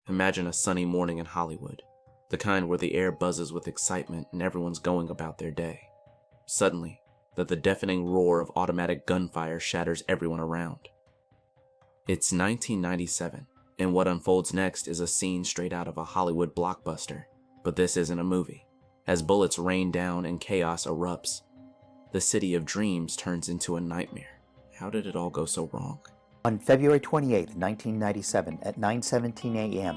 Imagine a sunny morning in Hollywood, the kind where the air buzzes with excitement and everyone's going about their day. Suddenly, the deafening roar of automatic gunfire shatters everyone around. It's 1997, and what unfolds next is a scene straight out of a Hollywood blockbuster. But this isn't a movie. As bullets rain down and chaos erupts, the city of dreams turns into a nightmare. How did it all go so wrong? On February 28, 1997, at 9:17 a.m.,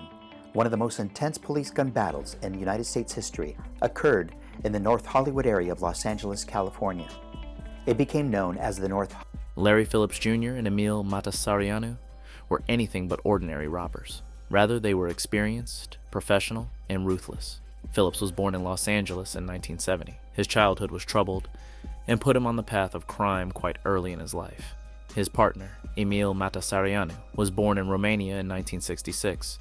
one of the most intense police gun battles in United States history occurred in the North Hollywood area of Los Angeles, California. It became known as the North. Larry Phillips Jr. and Emil Matassarianu were anything but ordinary robbers. Rather, they were experienced, professional, and ruthless. Phillips was born in Los Angeles in 1970. His childhood was troubled and put him on the path of crime quite early in his life. His partner, Emil Matassarianu, was born in Romania in 1966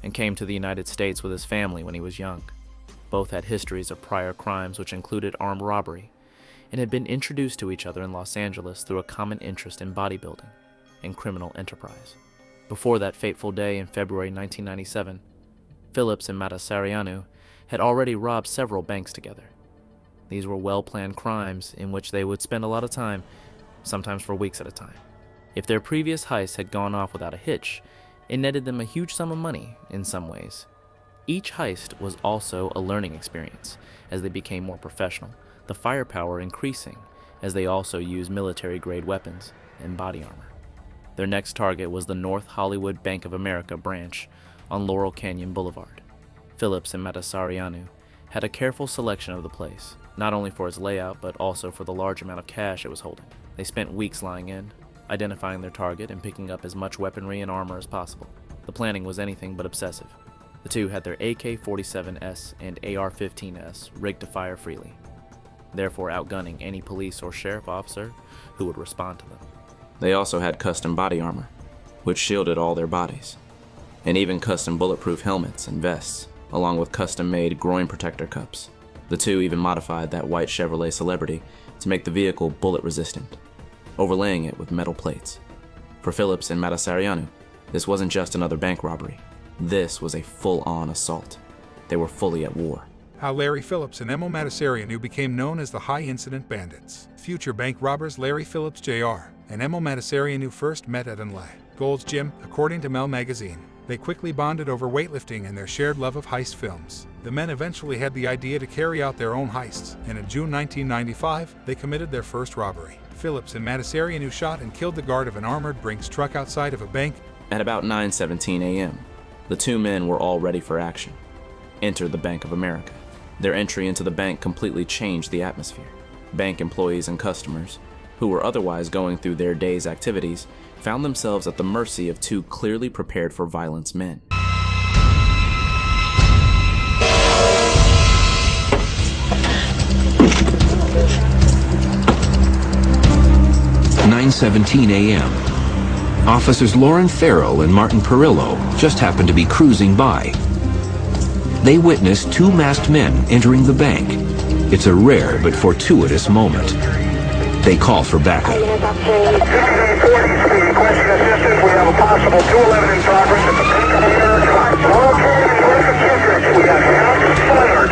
and came to the United States with his family when he was young. Both had histories of prior crimes which included armed robbery and had been introduced to each other in Los Angeles through a common interest in bodybuilding and criminal enterprise. Before that fateful day in February 1997, Phillips and Matassarianu had already robbed several banks together. These were well-planned crimes in which they would spend a lot of time, sometimes for weeks at a time. If their previous heists had gone off without a hitch, it netted them a huge sum of money in some ways. Each heist was also a learning experience as they became more professional, the firepower increasing as they also used military-grade weapons and body armor. Their next target was the North Hollywood Bank of America branch on Laurel Canyon Boulevard. Phillips and Matassarianu had a careful selection of the place, not only for its layout but also for the large amount of cash it was holding. They spent weeks lying in, identifying their target and picking up as much weaponry and armor as possible. The planning was anything but obsessive. The two had their AK-47S and AR-15S rigged to fire freely, therefore outgunning any police or sheriff officer who would respond to them. They also had custom body armor, which shielded all their bodies, and even custom bulletproof helmets and vests, along with custom-made groin protector cups. The two even modified that white Chevrolet Celebrity to make the vehicle bullet-resistant, overlaying it with metal plates. For Phillips and Matassarianu, this wasn't just another bank robbery. This was a full-on assault. They were fully at war. How Larry Phillips and Emil Matassarianu became known as the high-incident bandits. Future bank robbers Larry Phillips Jr. and Emil Matassarianu first met at Gold's Gym, according to Mel magazine. They quickly bonded over weightlifting and their shared love of heist films. The men eventually had the idea to carry out their own heists, and in June 1995, they committed their first robbery. Phillips and Matassarianu shot and killed the guard of an armored Brinks truck outside of a bank. At about 9:17 a.m., the two men were all ready for action. Enter the Bank of America. Their entry into the bank completely changed the atmosphere. Bank employees and customers, who were otherwise going through their day's activities, found themselves at the mercy of two clearly prepared for violence men. 9:17 a.m. Officers Lauren Farrell and Martin Perillo just happened to be cruising by. They witnessed two masked men entering the bank. It's a rare but fortuitous moment. They call for backup. We have a possible 211 in progress at the Bank of America. We have shots fired.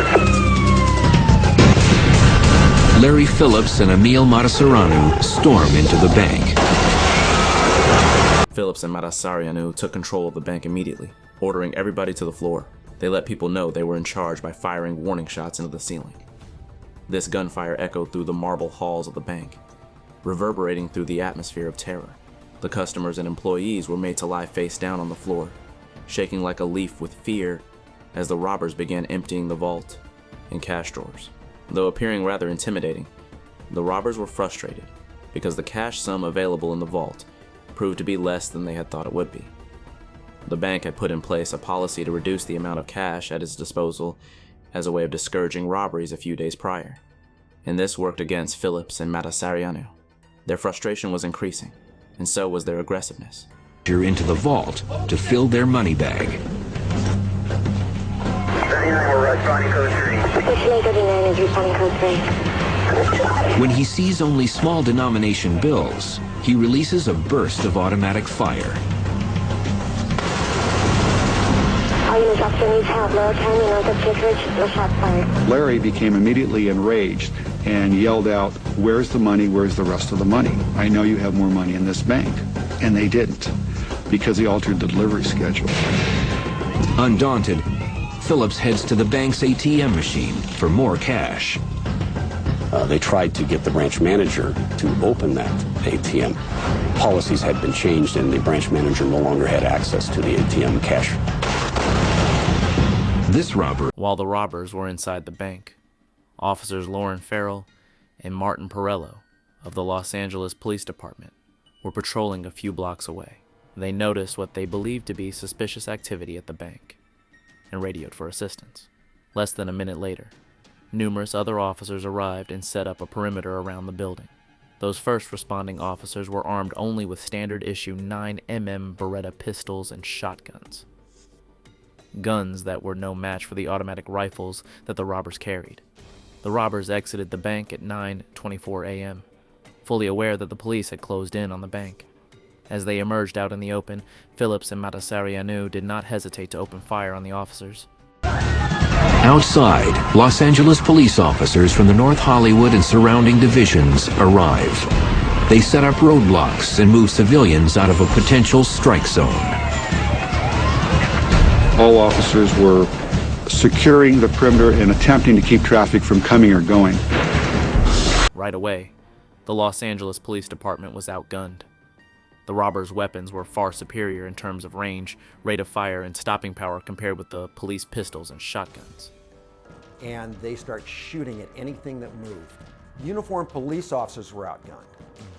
Larry Phillips and Emil Matassarianu storm into the bank. Phillips and Matassarianu took control of the bank immediately, ordering everybody to the floor. They let people know they were in charge by firing warning shots into the ceiling. This gunfire echoed through the marble halls of the bank, reverberating through the atmosphere of terror. The customers and employees were made to lie face down on the floor, shaking like a leaf with fear as the robbers began emptying the vault and cash drawers. Though appearing rather intimidating, the robbers were frustrated because the cash sum available in the vault proved to be less than they had thought it would be. The bank had put in place a policy to reduce the amount of cash at its disposal as a way of discouraging robberies a few days prior, and this worked against Phillips and Matassarianu. Their frustration was increasing, and so was their aggressiveness. Into the vault to fill their money bag. When he sees only small denomination bills, he releases a burst of automatic fire. units officer needs help. Lower County, north of Fifth Ridge, no shots fired. Larry became immediately enraged and yelled out, "Where's the money? Where's the rest of the money? I know you have more money in this bank." And they didn't, because he altered the delivery schedule. Undaunted, Phillips heads to the bank's ATM machine for more cash. They tried to get the branch manager to open that ATM. Policies had been changed and the branch manager no longer had access to the ATM cash. This robber, While the robbers were inside the bank, officers Lauren Farrell and Martin Perillo of the Los Angeles Police Department were patrolling a few blocks away. They noticed what they believed to be suspicious activity at the bank and radioed for assistance. Less than a minute later, numerous other officers arrived and set up a perimeter around the building. Those first responding officers were armed only with standard issue 9mm Beretta pistols and shotguns. Guns that were no match for the automatic rifles that the robbers carried. The robbers exited the bank at 9:24 a.m., fully aware that the police had closed in on the bank. As they emerged out in the open, Phillips and Matassarianu did not hesitate to open fire on the officers. outside, Los Angeles police officers from the North Hollywood and surrounding divisions arrive. They set up roadblocks and move civilians out of a potential strike zone. All officers were securing the perimeter and attempting to keep traffic from coming or going. Right away, the Los Angeles Police Department was outgunned. The robbers' weapons were far superior in terms of range, rate of fire, and stopping power compared with the police pistols and shotguns. And they start shooting at anything that moved. Uniformed police officers were outgunned.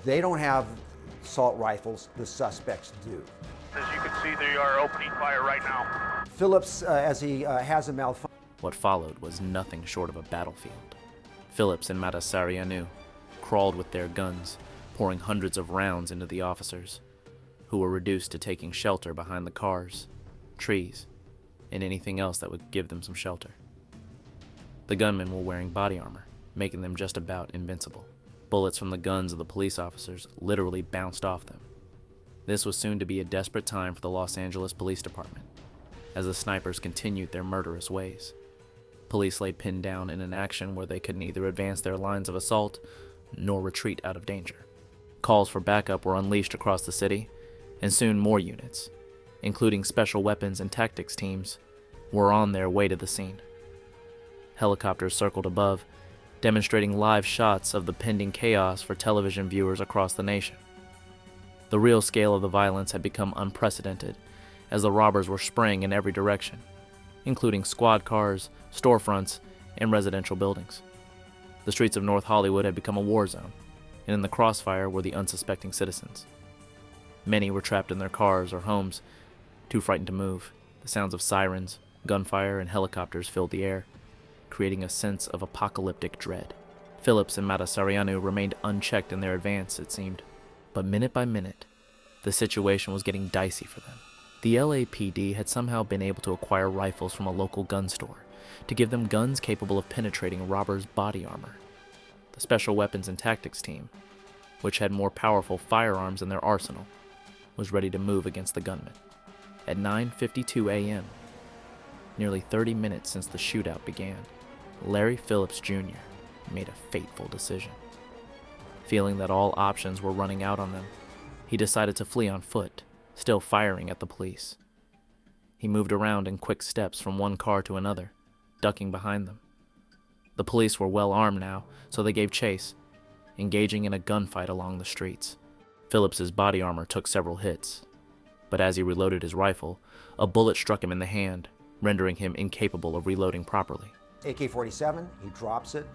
They don't have assault rifles, the suspects do. As you can see, they are opening fire right now. Phillips, as he has a malfunction. What followed was nothing short of a battlefield. Phillips and Matassarianu crawled with their guns, pouring hundreds of rounds into the officers, who were reduced to taking shelter behind the cars, trees, and anything else that would give them some shelter. The gunmen were wearing body armor, making them just about invincible. Bullets from the guns of the police officers literally bounced off them. This was soon to be a desperate time for the Los Angeles Police Department, as the snipers continued their murderous ways. Police lay pinned down in an action where they could neither advance their lines of assault nor retreat out of danger. Calls for backup were unleashed across the city, and soon more units, including special weapons and tactics teams, were on their way to the scene. Helicopters circled above, demonstrating live shots of the pending chaos for television viewers across the nation. The real scale of the violence had become unprecedented, as the robbers were spraying in every direction, including squad cars, storefronts, and residential buildings. The streets of North Hollywood had become a war zone, and in the crossfire were the unsuspecting citizens. Many were trapped in their cars or homes, too frightened to move. The sounds of sirens, gunfire, and helicopters filled the air, creating a sense of apocalyptic dread. Phillips and Matassarianu remained unchecked in their advance, it seemed. But minute by minute, the situation was getting dicey for them. The LAPD had somehow been able to acquire rifles from a local gun store to give them guns capable of penetrating robbers' body armor. The Special Weapons and Tactics team, which had more powerful firearms in their arsenal, was ready to move against the gunmen. At 9:52 a.m., nearly 30 minutes since the shootout began, Larry Phillips Jr. made a fateful decision. Feeling that all options were running out on them, he decided to flee on foot, still firing at the police. He moved around in quick steps from one car to another, ducking behind them. The police were well armed now, so they gave chase, engaging in a gunfight along the streets. Phillips's body armor took several hits, but as he reloaded his rifle, a bullet struck him in the hand, rendering him incapable of reloading properly. AK-47, he drops it.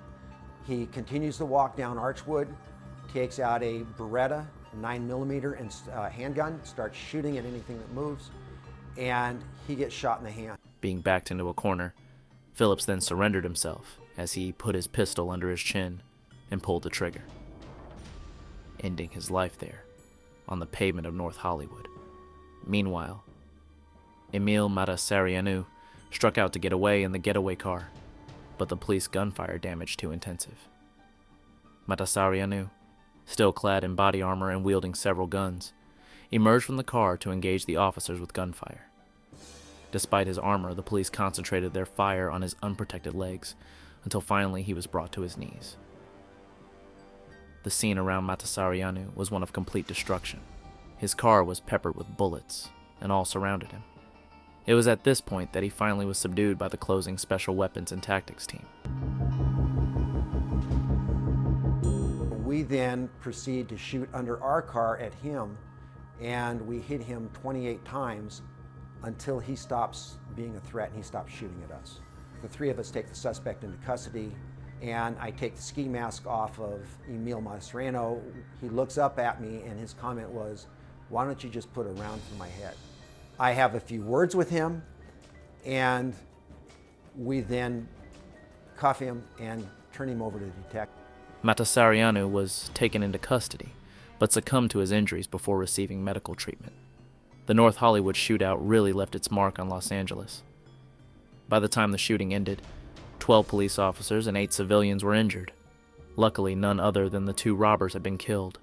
He continues to walk down Archwood, takes out a Beretta 9mm and handgun, starts shooting at anything that moves, and he gets shot in the hand. Being backed into a corner, Phillips then surrendered himself as he put his pistol under his chin and pulled the trigger, ending his life there on the pavement of North Hollywood. Meanwhile, Emil Matassarianu struck out to get away in the getaway car, but the police gunfire damage too intensive. Matassarianu, still clad in body armor and wielding several guns, emerged from the car to engage the officers with gunfire. Despite his armor, the police concentrated their fire on his unprotected legs until finally he was brought to his knees. The scene around Matasareanu was one of complete destruction. His car was peppered with bullets, and all surrounded him. It was at this point that he finally was subdued by the closing Special Weapons and Tactics team. We then proceed to shoot under our car at him, and we hit him 28 times until he stops being a threat and he stops shooting at us. The three of us take the suspect into custody, and I take the ski mask off of Emil Mascherano. He looks up at me and his comment was, "Why don't you just put a round through my head?" I have a few words with him, and we then cuff him and turn him over to the detective. Matasareanu was taken into custody, but succumbed to his injuries before receiving medical treatment. The North Hollywood shootout really left its mark on Los Angeles. By the time the shooting ended, 12 police officers and 8 civilians were injured. Luckily, none other than the 2 robbers had been killed.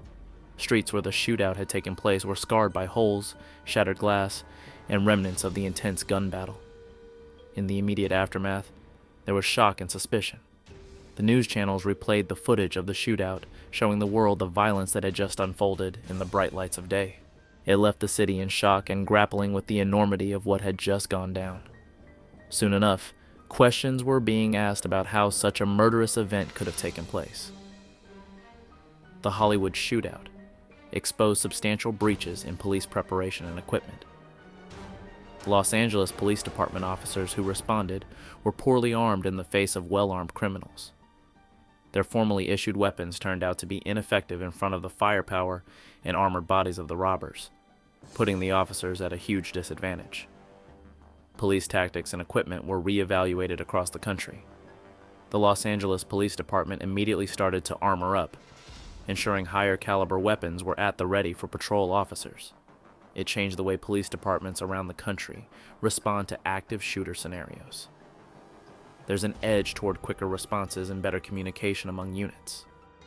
Streets where the shootout had taken place were scarred by holes, shattered glass, and remnants of the intense gun battle. In the immediate aftermath, there was shock and suspicion. The news channels replayed the footage of the shootout, showing the world the violence that had just unfolded in the bright lights of day. It left the city in shock and grappling with the enormity of what had just gone down. Soon enough, questions were being asked about how such a murderous event could have taken place. The Hollywood shootout exposed substantial breaches in police preparation and equipment. The Los Angeles Police Department officers who responded were poorly armed in the face of well-armed criminals. Their formally issued weapons turned out to be ineffective in front of the firepower and armored bodies of the robbers, putting the officers at a huge disadvantage. Police tactics and equipment were re-evaluated across the country. The Los Angeles Police Department immediately started to armor up, ensuring higher caliber weapons were at the ready for patrol officers. It changed the way police departments around the country respond to active shooter scenarios. There's an edge toward quicker responses and better communication among units.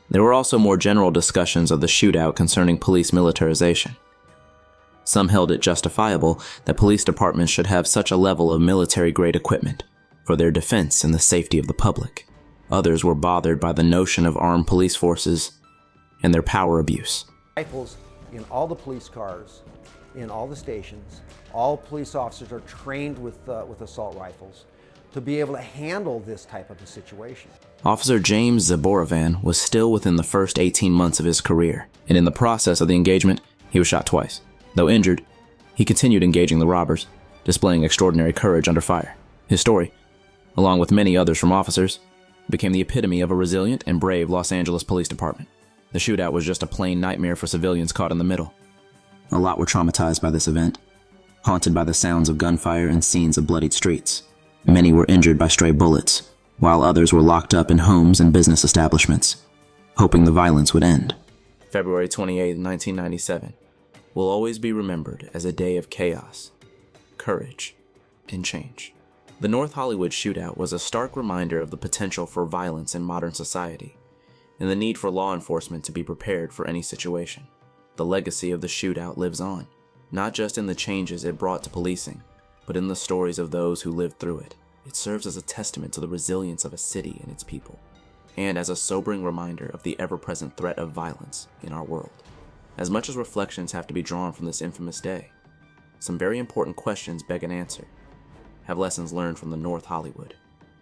There were also more general discussions of the shootout concerning police militarization. Some held it justifiable that police departments should have such a level of military-grade equipment for their defense and the safety of the public. Others were bothered by the notion of armed police forces and their power abuse. Rifles in all the police cars, in all the stations. All police officers are trained with assault rifles to be able to handle this type of a situation. Officer James Zaborovan was still within the first 18 months of his career, and in the process of the engagement, he was shot twice. Though injured, he continued engaging the robbers, displaying extraordinary courage under fire. His story, along with many others from officers, became the epitome of a resilient and brave Los Angeles Police Department. The shootout was just a plain nightmare for civilians caught in the middle. A lot were traumatized by this event, haunted by the sounds of gunfire and scenes of bloodied streets. Many were injured by stray bullets, while others were locked up in homes and business establishments, hoping the violence would end. February 28, 1997, will always be remembered as a day of chaos, courage, and change. The North Hollywood shootout was a stark reminder of the potential for violence in modern society, and the need for law enforcement to be prepared for any situation. The legacy of the shootout lives on, not just in the changes it brought to policing, but in the stories of those who lived through it. It serves as a testament to the resilience of a city and its people, and as a sobering reminder of the ever-present threat of violence in our world. As much as reflections have to be drawn from this infamous day, some very important questions beg an answer. Have lessons learned from the North Hollywood?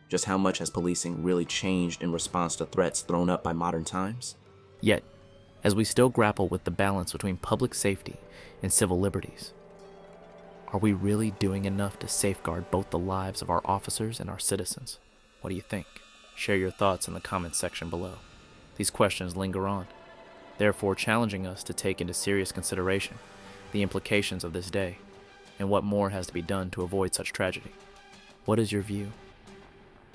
Just how much has policing really changed in response to threats thrown up by modern times? Yet, as we still grapple with the balance between public safety and civil liberties, are we really doing enough to safeguard both the lives of our officers and our citizens? What do you think? Share your thoughts in the comments section below. These questions linger on, therefore challenging us to take into serious consideration the implications of this day and what more has to be done to avoid such tragedy. What is your view?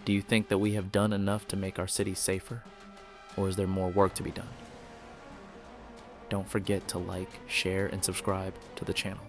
Do you think that we have done enough to make our city safer, or is there more work to be done? Don't forget to like, share, and subscribe to the channel.